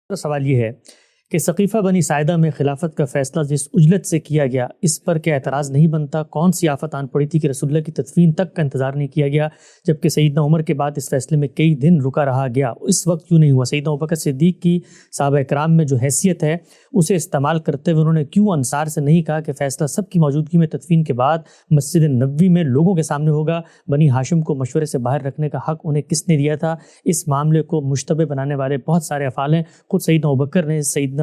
سوال یہ ہے کہ ثقیفہ بنی ساعدہ میں خلافت کا فیصلہ جس عجلت سے کیا گیا اس پر کیا اعتراض نہیں بنتا؟ کون سی آفت آن پڑی تھی کہ رسول اللہ کی تدفین تک کا انتظار نہیں کیا گیا، جبکہ سیدنا عمر کے بعد اس فیصلے میں کئی دن رکا رہا گیا؟ اس وقت کیوں نہیں ہوا؟ سیدنا ابوبکر صدیق کی صحابہ کرام میں جو حیثیت ہے اسے استعمال کرتے ہوئے انہوں نے کیوں انصار سے نہیں کہا کہ فیصلہ سب کی موجودگی میں تدفین کے بعد مسجد نبوی میں لوگوں کے سامنے ہوگا؟ بنی ہاشم کو مشورے سے باہر رکھنے کا حق انہیں کس نے دیا تھا؟ اس معاملے کو مشتبہ بنانے والے بہت سارے افعال ہیں۔ خود سیدنا ابوبکر نے سیدنا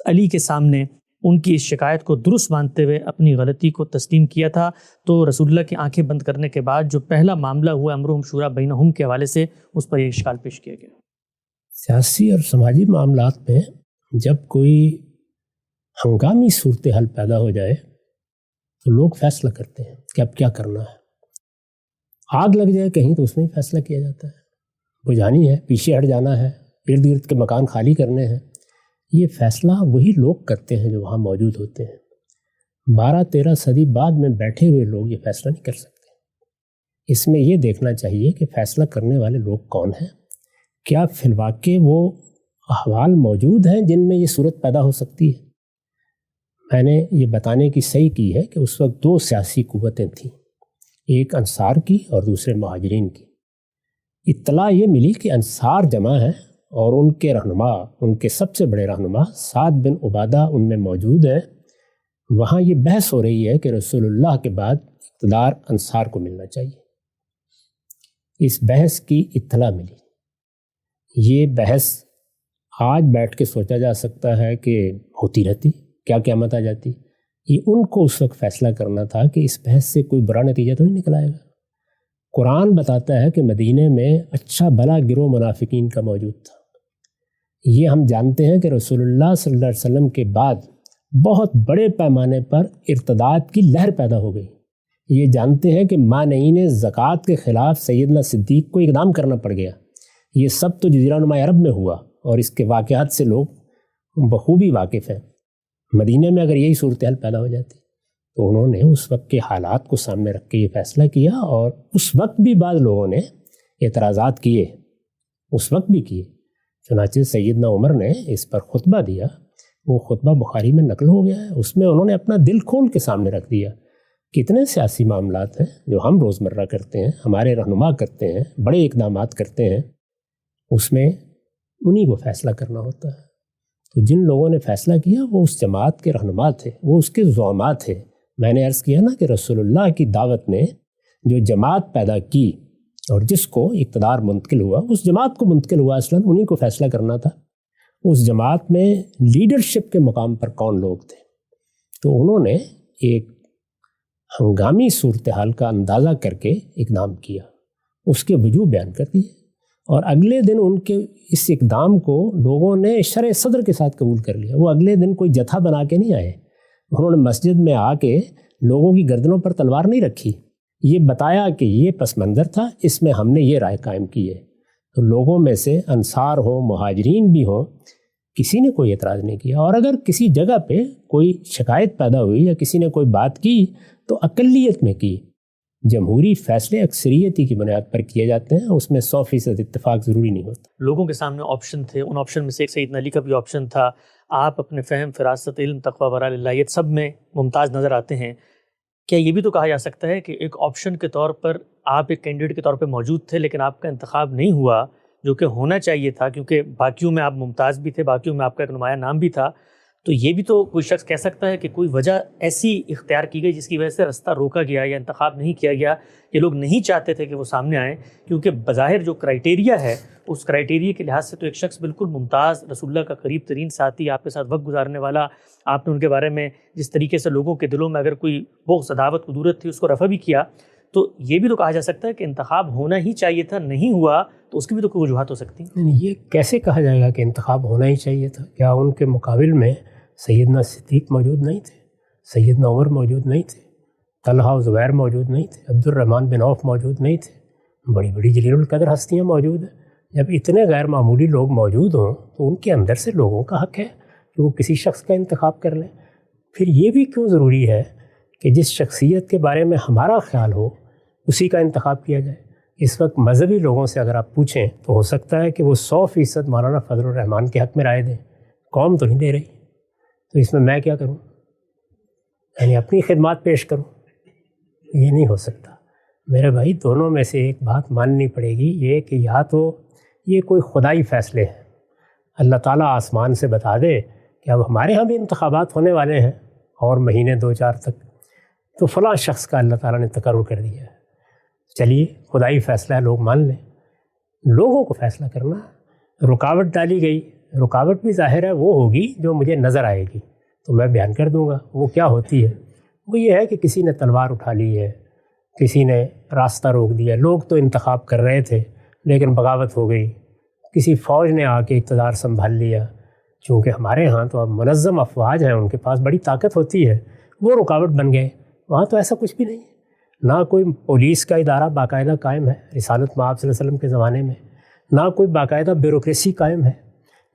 علی کے سامنے ان کی اس شکایت کو درست مانتے ہوئے اپنی غلطی کو تسلیم کیا تھا، تو رسول اللہ کی آنکھیں بند کرنے کے بعد جو پہلا معاملہ ہوا امرہم شورا بینہم کے حوالے سے اس پر یہ اشکال پیش کیا گیا۔ سیاسی اور سماجی معاملات میں جب کوئی ہنگامی صورتحال پیدا ہو جائے تو لوگ فیصلہ کرتے ہیں کہ اب کیا کرنا ہے۔ آگ لگ جائے کہیں تو اس میں ہی فیصلہ کیا جاتا ہے، بجھانی ہے، پیچھے ہٹ جانا ہے، ارد گرد کے مکان خالی کرنے ہیں، یہ فیصلہ وہی لوگ کرتے ہیں جو وہاں موجود ہوتے ہیں۔ 12-13 صدی بعد میں بیٹھے ہوئے لوگ یہ فیصلہ نہیں کر سکتے۔ اس میں یہ دیکھنا چاہیے کہ فیصلہ کرنے والے لوگ کون ہیں، کیا فی الواقع وہ احوال موجود ہیں جن میں یہ صورت پیدا ہو سکتی ہے۔ میں نے یہ بتانے کی صحیح کی ہے کہ اس وقت 2 سیاسی قوتیں تھیں، ایک انصار کی اور دوسرے مہاجرین کی۔ اطلاع یہ ملی کہ انصار جمع ہیں اور ان کے رہنما، ان کے سب سے بڑے رہنما سعد بن عبادہ ان میں موجود ہیں۔ وہاں یہ بحث ہو رہی ہے کہ رسول اللہ کے بعد اقتدار انصار کو ملنا چاہیے۔ اس بحث کی اطلاع ملی۔ یہ بحث آج بیٹھ کے سوچا جا سکتا ہے کہ ہوتی رہتی، کیا قیامت آ جاتی۔ یہ ان کو اس وقت فیصلہ کرنا تھا کہ اس بحث سے کوئی برا نتیجہ تو نہیں نکل آئے گا۔ قرآن بتاتا ہے کہ مدینے میں اچھا بھلا گروہ منافقین کا موجود تھا۔ یہ ہم جانتے ہیں کہ رسول اللہ صلی اللہ علیہ وسلم کے بعد بہت بڑے پیمانے پر ارتداد کی لہر پیدا ہو گئی۔ یہ جانتے ہیں کہ مانعین زکوٰۃ کے خلاف سیدنا صدیق کو اقدام کرنا پڑ گیا۔ یہ سب تو جزیرہ نما عرب میں ہوا اور اس کے واقعات سے لوگ بخوبی واقف ہیں۔ مدینہ میں اگر یہی صورتحال پیدا ہو جاتی تو انہوں نے اس وقت کے حالات کو سامنے رکھ کے یہ فیصلہ کیا، اور اس وقت بھی بعض لوگوں نے اعتراضات کیے، اس وقت بھی کیے۔ چنانچہ سیدنا عمر نے اس پر خطبہ دیا، وہ خطبہ بخاری میں نقل ہو گیا ہے۔ اس میں انہوں نے اپنا دل کھول کے سامنے رکھ دیا۔ کتنے سیاسی معاملات ہیں جو ہم روزمرہ کرتے ہیں، ہمارے رہنما کرتے ہیں، بڑے اقدامات کرتے ہیں، اس میں انہی کو فیصلہ کرنا ہوتا ہے۔ تو جن لوگوں نے فیصلہ کیا وہ اس جماعت کے رہنما تھے، وہ اس کے زعماء تھے۔ میں نے عرض کیا نا کہ رسول اللہ کی دعوت نے جو جماعت پیدا کی اور جس کو اقتدار منتقل ہوا، اس جماعت کو منتقل ہوا، اصلاً انہی کو فیصلہ کرنا تھا۔ اس جماعت میں لیڈرشپ کے مقام پر کون لوگ تھے، تو انہوں نے ایک ہنگامی صورتحال کا اندازہ کر کے اقدام کیا، اس کے وجوہ بیان کر دیے، اور اگلے دن ان کے اس اقدام کو لوگوں نے شرح صدر کے ساتھ قبول کر لیا۔ وہ اگلے دن کوئی جتھا بنا کے نہیں آئے، انہوں نے مسجد میں آ کے لوگوں کی گردنوں پر تلوار نہیں رکھی، یہ بتایا کہ یہ پس منظر تھا، اس میں ہم نے یہ رائے قائم کی ہے۔ تو لوگوں میں سے انصار ہوں، مہاجرین بھی ہوں، کسی نے کوئی اعتراض نہیں کیا۔ اور اگر کسی جگہ پہ کوئی شکایت پیدا ہوئی یا کسی نے کوئی بات کی تو اقلیت میں کی۔ جمہوری فیصلے اکثریتی کی بنیاد پر کیے جاتے ہیں، اس میں 100% اتفاق ضروری نہیں ہوتا۔ لوگوں کے سامنے آپشن تھے، ان آپشن میں سے ایک سیدنا علی کا بھی آپشن تھا۔ آپ اپنے فہم، فراست، علم، تقویٰ، ورع اللہ سب میں ممتاز نظر آتے ہیں۔ کیا یہ بھی تو کہا جا سکتا ہے کہ ایک آپشن کے طور پر آپ ایک کینڈیڈیٹ کے طور پہ موجود تھے، لیکن آپ کا انتخاب نہیں ہوا جو کہ ہونا چاہیے تھا، کیونکہ باقیوں میں آپ ممتاز بھی تھے، باقیوں میں آپ کا ایک نمایاں نام بھی تھا؟ تو یہ بھی تو کوئی شخص کہہ سکتا ہے کہ کوئی وجہ ایسی اختیار کی گئی جس کی وجہ سے رستہ روکا گیا یا انتخاب نہیں کیا گیا، یہ لوگ نہیں چاہتے تھے کہ وہ سامنے آئیں، کیونکہ بظاہر جو کرائیٹیریا ہے اس کرائیٹیریا کے لحاظ سے تو ایک شخص بالکل ممتاز، رسول اللہ کا قریب ترین ساتھی، آپ کے ساتھ وقت گزارنے والا، آپ نے ان کے بارے میں جس طریقے سے لوگوں کے دلوں میں اگر کوئی بغض، عداوت، قدورت تھی اس کو رفع بھی کیا، تو یہ بھی تو کہا جا سکتا ہے کہ انتخاب ہونا ہی چاہیے تھا، نہیں ہوا تو اس کی بھی تو کوئی وجوہات ہو سکتی ہیں۔ یہ کیسے کہا جائے گا کہ انتخاب ہونا ہی چاہیے تھا؟ کیا ان کے مقابل میں سیدنا صدیق موجود نہیں تھے؟ سیدنا عمر موجود نہیں تھے؟ طلحہ و زبیر موجود نہیں تھے؟ عبد الرحمن بن عوف موجود نہیں تھے؟ بڑی بڑی جلیل القدر ہستیاں موجود ہیں۔ جب اتنے غیر معمولی لوگ موجود ہوں تو ان کے اندر سے لوگوں کا حق ہے کہ وہ کسی شخص کا انتخاب کر لیں۔ پھر یہ بھی کیوں ضروری ہے کہ جس شخصیت کے بارے میں ہمارا خیال ہو اسی کا انتخاب کیا جائے؟ اس وقت مذہبی لوگوں سے اگر آپ پوچھیں تو ہو سکتا ہے کہ وہ 100% مولانا فضل الرحمان کے حق میں رائے دیں، قوم تو نہیں دے رہی، تو اس میں کیا کروں؟ یعنی اپنی خدمات پیش کروں؟ یہ نہیں ہو سکتا میرے بھائی۔ دونوں میں سے ایک بات ماننی پڑے گی، یہ کہ یا تو یہ کوئی خدائی فیصلے ہیں، اللہ تعالیٰ آسمان سے بتا دے کہ اب ہمارے ہاں بھی انتخابات ہونے والے ہیں اور مہینے 2-4 تک، تو فلاں شخص کا اللہ تعالیٰ نے تقرر کر دیا ہے، چلیے خدائی فیصلہ ہے، لوگ مان لیں۔ لوگوں کو فیصلہ کرنا ہے۔ رکاوٹ ڈالی گئی، رکاوٹ بھی ظاہر ہے وہ ہوگی جو مجھے نظر آئے گی تو میں بیان کر دوں گا۔ وہ کیا ہوتی ہے؟ وہ یہ ہے کہ کسی نے تلوار اٹھا لی ہے، کسی نے راستہ روک دیا۔ لوگ تو انتخاب کر رہے تھے لیکن بغاوت ہو گئی، کسی فوج نے آ کے اقتدار سنبھال لیا۔ چونکہ ہمارے ہاں تو اب منظم افواج ہیں، ان کے پاس بڑی طاقت ہوتی ہے، وہ رکاوٹ بن گئے۔ وہاں تو ایسا کچھ بھی نہیں ہے، نہ کوئی پولیس کا ادارہ باقاعدہ قائم ہے رسالت مآب صلی اللہ علیہ وسلم کے زمانے میں، نہ کوئی باقاعدہ بیوروکریسی قائم ہے،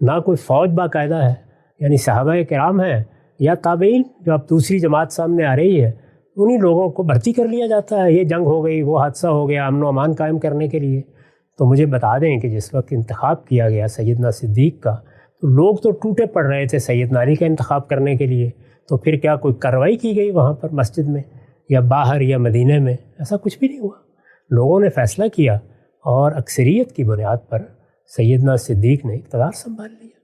نہ کوئی فوج باقاعدہ ہے۔ یعنی صحابہ کرام ہیں یا تابعین، جو اب دوسری جماعت سامنے آ رہی ہے، انہی لوگوں کو بھرتی کر لیا جاتا ہے۔ یہ جنگ ہو گئی، وہ حادثہ ہو گیا، امن و امان قائم کرنے کے لیے۔ تو مجھے بتا دیں کہ جس وقت انتخاب کیا گیا سیدنا صدیق کا، تو لوگ تو ٹوٹے پڑ رہے تھے سیدنا علی کا انتخاب کرنے کے لیے، تو پھر کیا کوئی کارروائی کی گئی وہاں پر مسجد میں یا باہر یا مدینے میں؟ ایسا کچھ بھی نہیں ہوا۔ لوگوں نے فیصلہ کیا اور اکثریت کی بنیاد پر سیدنا صدیق نے اقتدار سنبھال لیا۔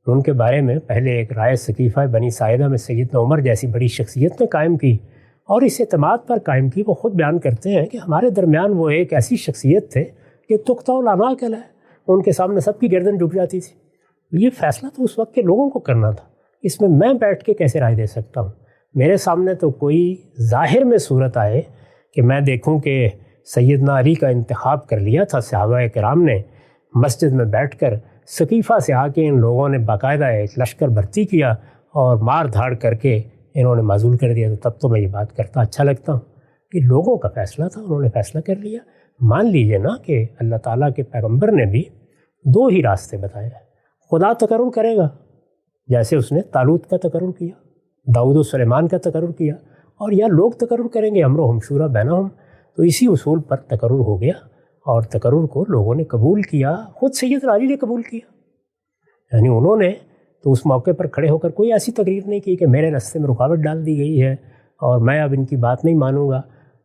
ان کے بارے میں پہلے ایک رائے ثقیفہ بنی ساعدہ میں سیدنا عمر جیسی بڑی شخصیت نے قائم کی اور اس اعتماد پر قائم کی۔ وہ خود بیان کرتے ہیں کہ ہمارے درمیان وہ ایک ایسی شخصیت تھے کہ تختہ العنا کہلائے، ان کے سامنے سب کی گردن جھک جاتی تھی۔ یہ فیصلہ تو اس وقت کے لوگوں کو کرنا تھا، اس میں بیٹھ کے کیسے رائے دے سکتا ہوں؟ میرے سامنے تو کوئی ظاہر میں صورت آئے کہ میں دیکھوں کہ سیدنا علی کا انتخاب کر لیا تھا صحابہ کرام نے، مسجد میں بیٹھ کر ثقیفہ سے آ کے ان لوگوں نے باقاعدہ ایک لشکر بھرتی کیا اور مار دھاڑ کر کے انہوں نے معزول کر دیا، تو تب تو میں یہ بات کرتا اچھا لگتا ہوں کہ لوگوں کا فیصلہ تھا، انہوں نے فیصلہ کر لیا۔ مان لیجئے نا کہ اللہ تعالیٰ کے پیغمبر نے بھی 2 ہی راستے بتائے ہیں۔ خدا تقرر کرے گا، جیسے اس نے طالوت کا تقرر کیا، داؤد و سلیمان کا تقرر کیا، اور یا لوگ تقرر کریں گے، امرہم شورا بینہم۔ تو اسی اصول پر تقرر ہو گیا اور تقرر کو لوگوں نے قبول کیا، خود سیدنا علی نے قبول کیا۔ یعنی انہوں نے تو اس موقع پر کھڑے ہو کر کوئی ایسی تقریر نہیں کی کہ میرے راستے میں رکاوٹ ڈال دی گئی ہے اور میں اب ان کی بات نہیں مانوں گا۔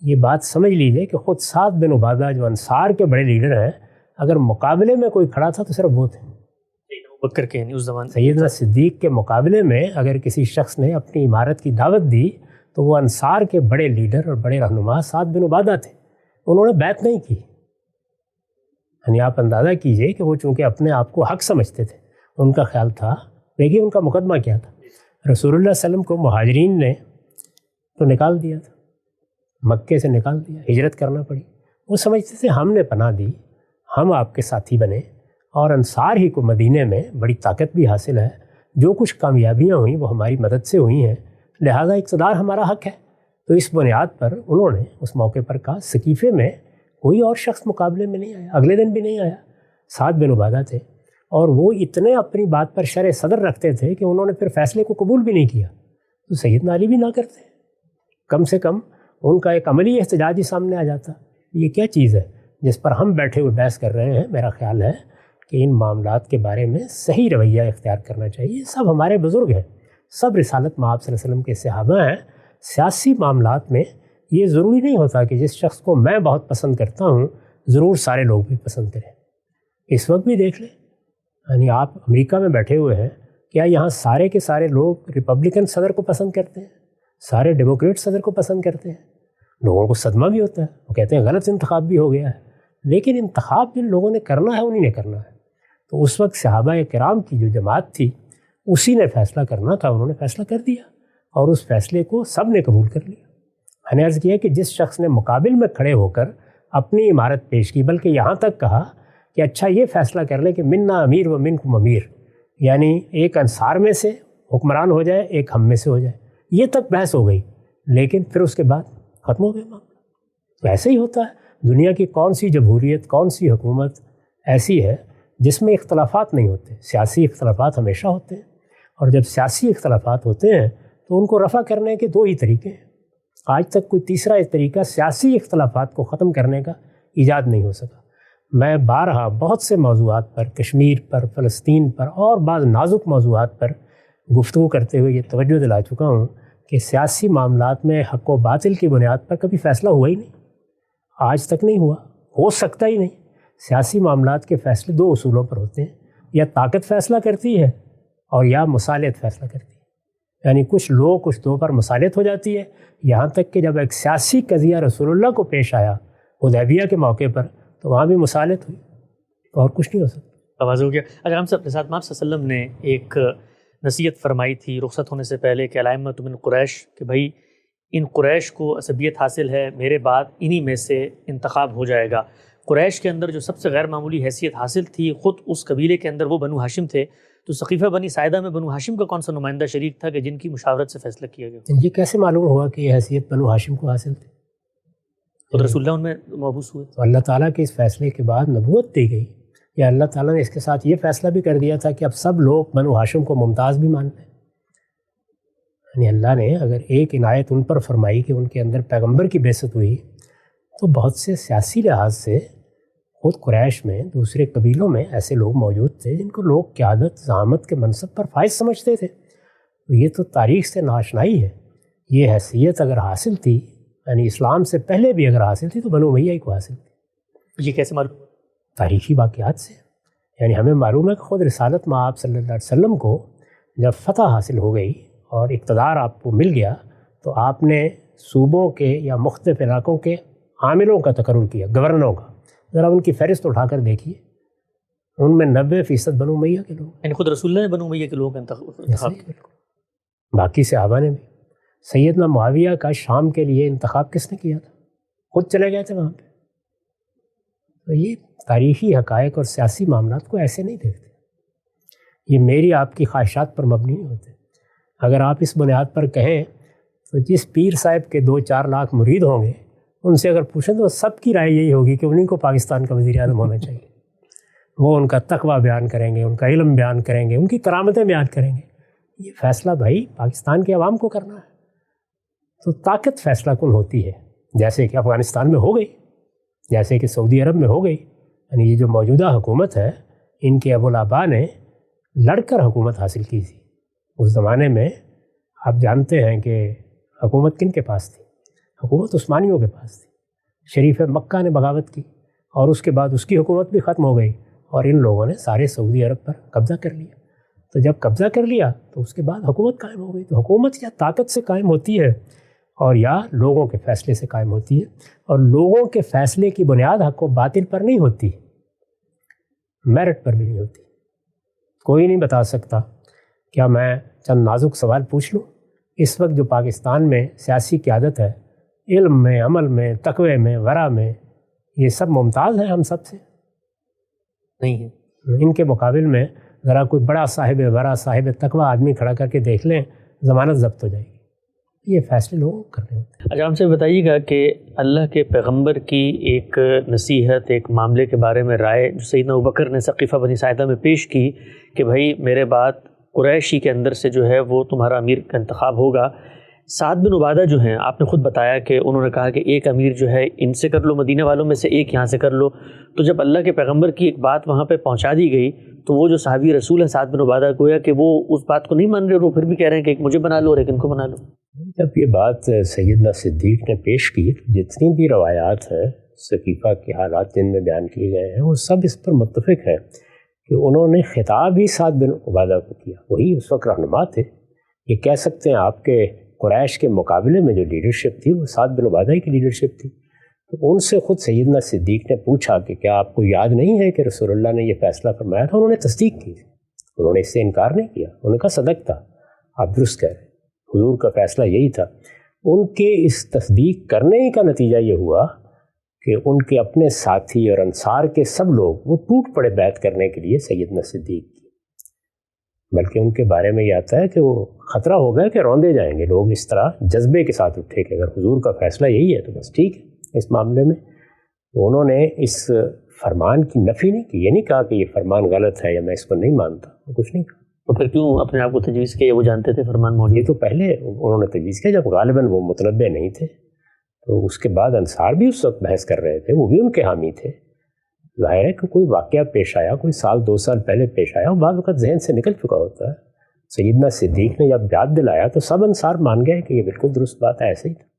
یہ بات سمجھ لیجئے کہ خود سعد بن عبادہ جو انصار کے بڑے لیڈر ہیں، اگر مقابلے میں کوئی کھڑا تھا تو صرف وہ تھے۔ بکر کے اس زمان سیدنا صدیق کے مقابلے میں اگر کسی شخص نے اپنی عمارت کی دعوت دی تو وہ انصار کے بڑے لیڈر اور بڑے رہنما سعد بن عبادہ تھے، انہوں نے بیعت نہیں کی۔ یعنی آپ اندازہ کیجئے کہ وہ چونکہ اپنے آپ کو حق سمجھتے تھے، ان کا خیال تھا، دیکھیے ان کا مقدمہ کیا تھا، رسول اللہ صلی اللہ علیہ وسلم کو مہاجرین نے تو نکال دیا تھا، مکے سے نکال دیا، ہجرت کرنا پڑی۔ وہ سمجھتے تھے ہم نے پناہ دی، ہم آپ کے ساتھی بنے، اور انصار ہی کو مدینے میں بڑی طاقت بھی حاصل ہے، جو کچھ کامیابیاں ہوئیں وہ ہماری مدد سے ہوئی ہیں، لہٰذا اقتدار ہمارا حق ہے۔ تو اس بنیاد پر انہوں نے اس موقع پر کہا، ثقیفے میں کوئی اور شخص مقابلے میں نہیں آیا، اگلے دن بھی نہیں آیا، سعد بن عبادہ تھے، اور وہ اتنے اپنی بات پر شرح صدر رکھتے تھے کہ انہوں نے پھر فیصلے کو قبول بھی نہیں کیا۔ تو سیدنا علی بھی نہ کرتے، کم سے کم ان کا ایک عملی احتجاج ہی سامنے آ جاتا۔ یہ کیا چیز ہے جس پر ہم بیٹھے ہوئے بحث کر رہے ہیں؟ میرا خیال ہے کہ ان معاملات کے بارے میں صحیح رویہ اختیار کرنا چاہیے۔ سب ہمارے بزرگ ہیں، سب رسالت مآب صلی اللہ علیہ وسلم کے صحابہ ہیں۔ سیاسی معاملات میں یہ ضروری نہیں ہوتا کہ جس شخص کو میں بہت پسند کرتا ہوں ضرور سارے لوگ بھی پسند کریں۔ اس وقت بھی دیکھ لیں، یعنی آپ امریکہ میں بیٹھے ہوئے ہیں، کیا یہاں سارے کے سارے لوگ ریپبلکن صدر کو پسند کرتے ہیں؟ سارے ڈیموکریٹ صدر کو پسند کرتے ہیں؟ لوگوں کو صدمہ بھی ہوتا ہے، وہ کہتے ہیں غلط انتخاب بھی ہو گیا ہے، لیکن انتخاب جن لوگوں نے کرنا ہے انہی نے کرنا ہے۔ تو اس وقت صحابہ کرام کی جو جماعت تھی اسی نے فیصلہ کرنا تھا، انہوں نے فیصلہ کر دیا اور اس فیصلے کو سب نے قبول کر لیا۔ میں نے عرض کیا کہ جس شخص نے مقابل میں کھڑے ہو کر اپنی عمارت پیش کی، بلکہ یہاں تک کہا کہ اچھا یہ فیصلہ کر لیں کہ منا امیر و منکم امیر، یعنی ایک انصار میں سے حکمران ہو جائے، ایک ہم میں سے ہو جائے، یہ تک بحث ہو گئی، لیکن پھر اس کے بعد ختم ہو گیا معاملہ۔ تو ایسے ہی ہوتا ہے، دنیا کی کون سی جمہوریت، کون سی حکومت ایسی ہے جس میں اختلافات نہیں ہوتے؟ سیاسی اختلافات ہمیشہ ہوتے ہیں، اور جب سیاسی اختلافات ہوتے ہیں تو ان کو رفع کرنے کے 2 ہی طریقے ہیں۔ آج تک کوئی تیسرا طریقہ سیاسی اختلافات کو ختم کرنے کا ایجاد نہیں ہو سکا. میں بارہا بہت سے موضوعات پر، کشمیر پر، فلسطین پر اور بعض نازک موضوعات پر گفتگو کرتے ہوئے یہ توجہ دلا چکا ہوں کہ سیاسی معاملات میں حق و باطل کی بنیاد پر کبھی فیصلہ ہوا ہی نہیں، آج تک نہیں ہوا، ہو سکتا ہی نہیں. سیاسی معاملات کے فیصلے دو اصولوں پر ہوتے ہیں، یا طاقت فیصلہ کرتی ہے اور یا مصالحت فیصلہ کرتی ہے. یعنی کچھ لو کچھ دو پر مصالحت ہو جاتی ہے، یہاں تک کہ جب ایک سیاسی قضیہ رسول اللہ کو پیش آیا حدیبیہ کے موقع پر تو وہاں بھی مصالحت ہوئی، اور کچھ نہیں ہو سکتا. آواز ہو گیا. اگر ہم سب کے ساتھ آپ صلی اللہ علیہ وسلم نے ایک نصیحت فرمائی تھی رخصت ہونے سے پہلے کہ علامت من قریش، کہ بھائی ان قریش کو عصبیت حاصل ہے، میرے بعد انہی میں سے انتخاب ہو جائے گا. قریش کے اندر جو سب سے غیر معمولی حیثیت حاصل تھی خود اس قبیلے کے اندر وہ بنو ہاشم تھے. تو ثقیفہ بنی ساعدہ میں بنو ہاشم کا کون سا نمائندہ شریک تھا کہ جن کی مشاورت سے فیصلہ کیا گیا؟ یہ کیسے معلوم ہوا کہ یہ حیثیت بنو ہاشم کو حاصل تھی؟ خود رسول اللہ ان میں مبعوث ہوئے. تو اللہ تعالیٰ کے اس فیصلے کے بعد نبوت دی گئی، یا اللہ تعالیٰ نے اس کے ساتھ یہ فیصلہ بھی کر دیا تھا کہ اب سب لوگ بنو ہاشم کو ممتاز بھی مانتے ہیں. یعنی اللہ نے اگر ایک عنایت ان پر فرمائی کہ ان کے اندر پیغمبر کی بعثت ہوئی، تو بہت سے سیاسی لحاظ سے خود قریش میں دوسرے قبیلوں میں ایسے لوگ موجود تھے جن کو لوگ قیادت زعامت کے منصب پر فائز سمجھتے تھے. تو یہ تو تاریخ سے ناشنائی ہے. یہ حیثیت اگر حاصل تھی، یعنی اسلام سے پہلے بھی اگر حاصل تھی، تو بنو امیہ کو حاصل تھی. یہ کیسے معلوم؟ تاریخی واقعات سے. یعنی ہمیں معلوم ہے کہ خود رسالت مآب صلی اللہ علیہ وسلم کو جب فتح حاصل ہو گئی اور اقتدار آپ کو مل گیا، تو آپ نے صوبوں کے یا مختلف علاقوں کے عاملوں کا تقرر کیا، گورنروں کا. ذرا ان کی فہرست اٹھا کر دیکھیے، ان میں 90% بنو امیہ کے لوگ. یعنی خود رسول اللہ نے بنو امیہ کے لوگوں کا انتخاب کیا. باقی صحابہ نے بھی. سیدنا معاویہ کا شام کے لیے انتخاب کس نے کیا تھا؟ خود چلے گئے تھے وہاں پہ. تو یہ تاریخی حقائق اور سیاسی معاملات کو ایسے نہیں دیکھتے. یہ میری آپ کی خواہشات پر مبنی نہیں ہوتے. اگر آپ اس بنیاد پر کہیں تو جس پیر صاحب کے 2-4 لاکھ مرید ہوں گے، ان سے اگر پوچھیں تو سب کی رائے یہی ہوگی کہ انہیں کو پاکستان کا وزیر اعظم ہونا چاہیے. وہ ان کا تقویٰ بیان کریں گے، ان کا علم بیان کریں گے، ان کی کرامتیں بیان کریں گے. یہ فیصلہ بھائی پاکستان کے عوام کو کرنا ہے. تو طاقت فیصلہ کن ہوتی ہے، جیسے کہ افغانستان میں ہو گئی، جیسے کہ سعودی عرب میں ہو گئی. یعنی یہ جو موجودہ حکومت ہے، ان کے ابوالآبا نے لڑ کر حکومت حاصل کی تھی. اس زمانے میں آپ جانتے ہیں کہ حکومت کن کے پاس تھی؟ حکومت عثمانیوں کے پاس تھی. شریف مکہ نے بغاوت کی اور اس کے بعد اس کی حکومت بھی ختم ہو گئی، اور ان لوگوں نے سارے سعودی عرب پر قبضہ کر لیا. تو جب قبضہ کر لیا تو اس کے بعد حکومت قائم ہو گئی. تو حکومت یا طاقت سے قائم ہوتی ہے اور یا لوگوں کے فیصلے سے قائم ہوتی ہے. اور لوگوں کے فیصلے کی بنیاد حق و باطل پر نہیں ہوتی، میرٹ پر بھی نہیں ہوتی. کوئی نہیں بتا سکتا. کیا میں چند نازک سوال پوچھ لوں؟ اس وقت جو پاکستان میں سیاسی قیادت ہے، علم میں، عمل میں، تقوی میں، ورع میں، یہ سب ممتاز ہیں ہم سب سے؟ نہیں ہے. ان کے مقابل میں ذرا کوئی بڑا صاحب ورع، صاحب تقوی آدمی کھڑا کر کے دیکھ لیں، ضمانت ضبط ہو جائے گی. یہ فیصلے لوگوں کر رہے ہوتے ہیں. اچھا، ہم سے بتائیے گا کہ اللہ کے پیغمبر کی ایک نصیحت، ایک معاملے کے بارے میں رائے جو سیدنا ابوبکر نے ثقیفہ بنی ساعدہ میں پیش کی کہ بھائی میرے بعد قریشی کے اندر سے جو ہے وہ تمہارا امیر کا انتخاب ہوگا. سعد بن عبادہ جو ہیں، آپ نے خود بتایا کہ انہوں نے کہا کہ ایک امیر جو ہے ان سے کر لو، مدینہ والوں میں سے ایک یہاں سے کر لو. تو جب اللہ کے پیغمبر کی ایک بات وہاں پہ پہنچا دی گئی تو وہ جو صحابی رسول ہے سعد بن عبادہ، گویا کہ وہ اس بات کو نہیں مان رہے، اور وہ پھر بھی کہہ رہے ہیں کہ ایک مجھے بنا لو اور ایک ان کو بنا لو. جب یہ بات سیدنا صدیق نے پیش کی، جتنی بھی روایات ہیں ثقیفہ کے حالات جن میں بیان کیے گئے ہیں، وہ سب اس پر متفق ہیں کہ انہوں نے خطاب ہی سعد بن عبادہ کو کیا. وہی اس وقت رہنما تھے. یہ کہہ سکتے ہیں آپ کے قریش کے مقابلے میں جو لیڈرشپ تھی وہ سعد بن عبادہ کی لیڈرشپ تھی. تو ان سے خود سیدنا صدیق نے پوچھا کہ کیا آپ کو یاد نہیں ہے کہ رسول اللہ نے یہ فیصلہ فرمایا تھا؟ انہوں نے تصدیق کی. انہوں نے اس سے انکار نہیں کیا. انہوں نے کہا صدق تھا، آپ درست کہہ رہے ہیں، حضور کا فیصلہ یہی تھا. ان کے اس تصدیق کرنے کا نتیجہ یہ ہوا کہ ان کے اپنے ساتھی اور انصار کے سب لوگ وہ ٹوٹ پڑے بیعت کرنے کے لیے سیدنا صدیق کی. بلکہ ان کے بارے میں یہ آتا ہے کہ وہ خطرہ ہو گیا کہ روندے جائیں گے. لوگ اس طرح جذبے کے ساتھ اٹھے کہ اگر حضور کا فیصلہ یہی ہے تو بس ٹھیک ہے. اس معاملے میں انہوں نے اس فرمان کی نفی نہیں کی. یہ نہیں کہا کہ یہ فرمان غلط ہے یا میں اس کو نہیں مانتا، وہ کچھ نہیں کہا. تو پھر کیوں اپنے آپ کو تجویز کیا؟ وہ جانتے تھے فرمان موجود. یہ تو پہلے انہوں نے تجویز کیا جب غالباً وہ متنبع نہیں تھے. تو اس کے بعد انصار بھی اس وقت بحث کر رہے تھے، وہ بھی ان کے حامی تھے. ظاہر ہے کہ کوئی واقعہ پیش آیا، کوئی سال 2 سال پہلے پیش آیا، بعض وقت ذہن سے نکل چکا ہوتا ہے. سیدنا صدیق نے جب یاد دلایا تو سب انصار مان گئے کہ یہ بالکل درست بات ہے، ایسے ہی تھا.